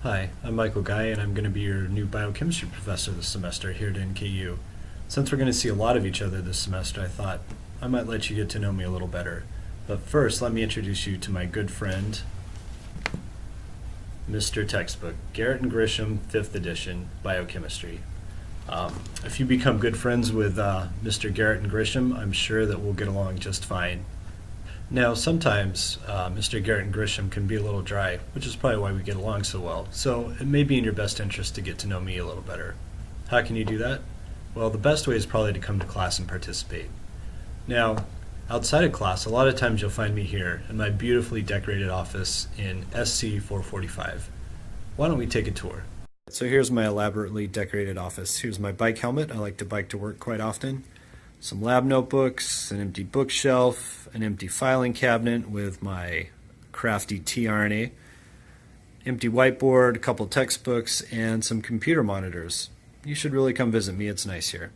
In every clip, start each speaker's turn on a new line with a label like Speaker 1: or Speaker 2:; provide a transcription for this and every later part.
Speaker 1: Hi, I'm Michael Guy, and I'm going to be your new biochemistry professor this semester here at NKU. Since we're going to see a lot of each other this semester, I thought I might let you get to know me a little better. But first, let me introduce you to my good friend, Mr. Textbook, Garrett and Grisham, 5th edition, Biochemistry. If you become good friends with Mr. Garrett and Grisham, I'm sure that we'll get along just fine. Now, sometimes Mr. Garrett and Grisham can be a little dry, which is probably why we get along so well. So it may be in your best interest to get to know me a little better. How can you do that? Well, the best way is probably to come to class and participate. Now, outside of class, a lot of times you'll find me here in my beautifully decorated office in SC 445. Why don't we take a tour? So here's my elaborately decorated office. Here's my bike helmet. I like to bike to work quite often. Some lab notebooks, an empty bookshelf, an empty filing cabinet with my crafty tRNA, empty whiteboard, a couple textbooks, and some computer monitors. You should really come visit me. It's nice here.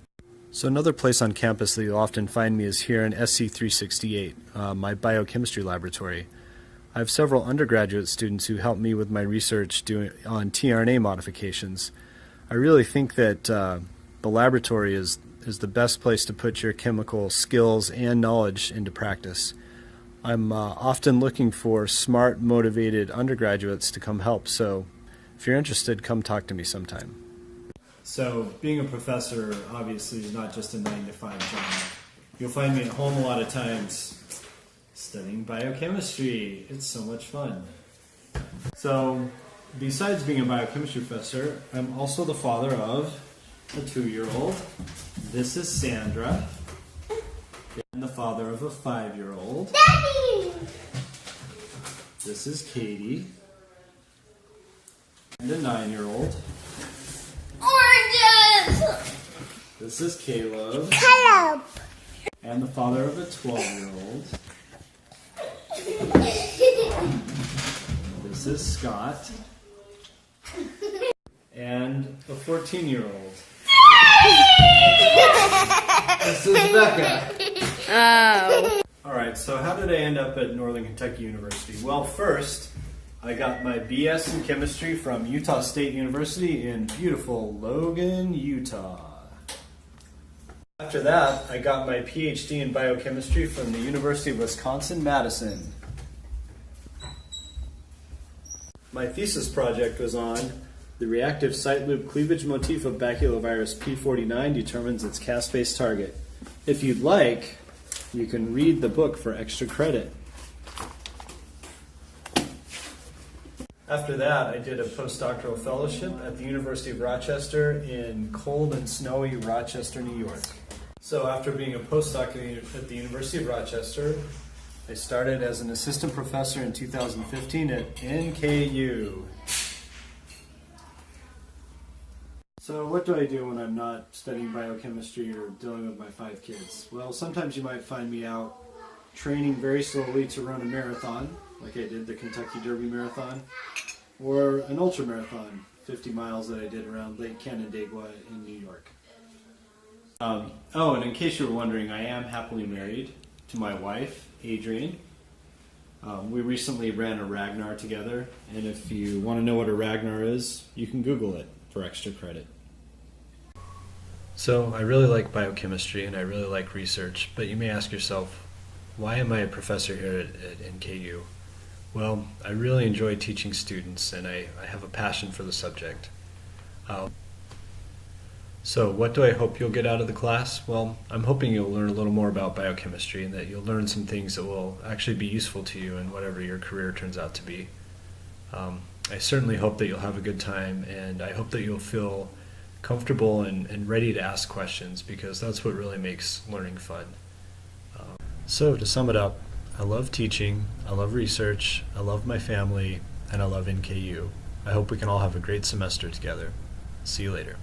Speaker 1: So another place on campus that you'll often find me is here in SC 368, my biochemistry laboratory. I have several undergraduate students who help me with my research on tRNA modifications. I really think that the laboratory is the best place to put your chemical skills and knowledge into practice. I'm often looking for smart, motivated undergraduates to come help, so if you're interested, come talk to me sometime. So being a professor obviously is not just a 9-to-5 job. You'll find me at home a lot of times studying biochemistry. It's so much fun. So besides being a biochemistry professor, I'm also the father of a 2-year-old. This is Sandra. And the father of a 5-year-old.
Speaker 2: Daddy!
Speaker 1: This is Katie. And a 9-year-old.
Speaker 2: Oranges!
Speaker 1: This is Caleb.
Speaker 2: Caleb!
Speaker 1: And the father of a 12-year-old. This is Scott. And a 14-year-old. This is Becca.
Speaker 2: Oh.
Speaker 1: Alright, so how did I end up at Northern Kentucky University? Well, first, I got my BS in chemistry from Utah State University in beautiful Logan, Utah. After that, I got my PhD in biochemistry from the University of Wisconsin-Madison. My thesis project was on the reactive site loop cleavage motif of baculovirus P49 determines its caspase target. If you'd like, you can read the book for extra credit. After that, I did a postdoctoral fellowship at the University of Rochester in cold and snowy Rochester, New York. So after being a postdoc at the University of Rochester, I started as an assistant professor in 2015 at NKU. So what do I do when I'm not studying biochemistry or dealing with my 5 kids? Well, sometimes you might find me out training very slowly to run a marathon, like I did the Kentucky Derby Marathon, or an ultra marathon, 50 miles that I did around Lake Canandaigua in New York. And in case you were wondering, I am happily married to my wife, Adrienne. We recently ran a Ragnar together, and if you want to know what a Ragnar is, you can Google it for extra credit. So I really like biochemistry and I really like research, but you may ask yourself, why am I a professor here at NKU? Well, I really enjoy teaching students and I have a passion for the subject. So what do I hope you'll get out of the class? Well, I'm hoping you'll learn a little more about biochemistry and that you'll learn some things that will actually be useful to you in whatever your career turns out to be. I certainly hope that you'll have a good time, and I hope that you'll feel comfortable and ready to ask questions, because that's what really makes learning fun. So to sum it up, I love teaching, I love research, I love my family, and I love NKU. I hope we can all have a great semester together. See you later.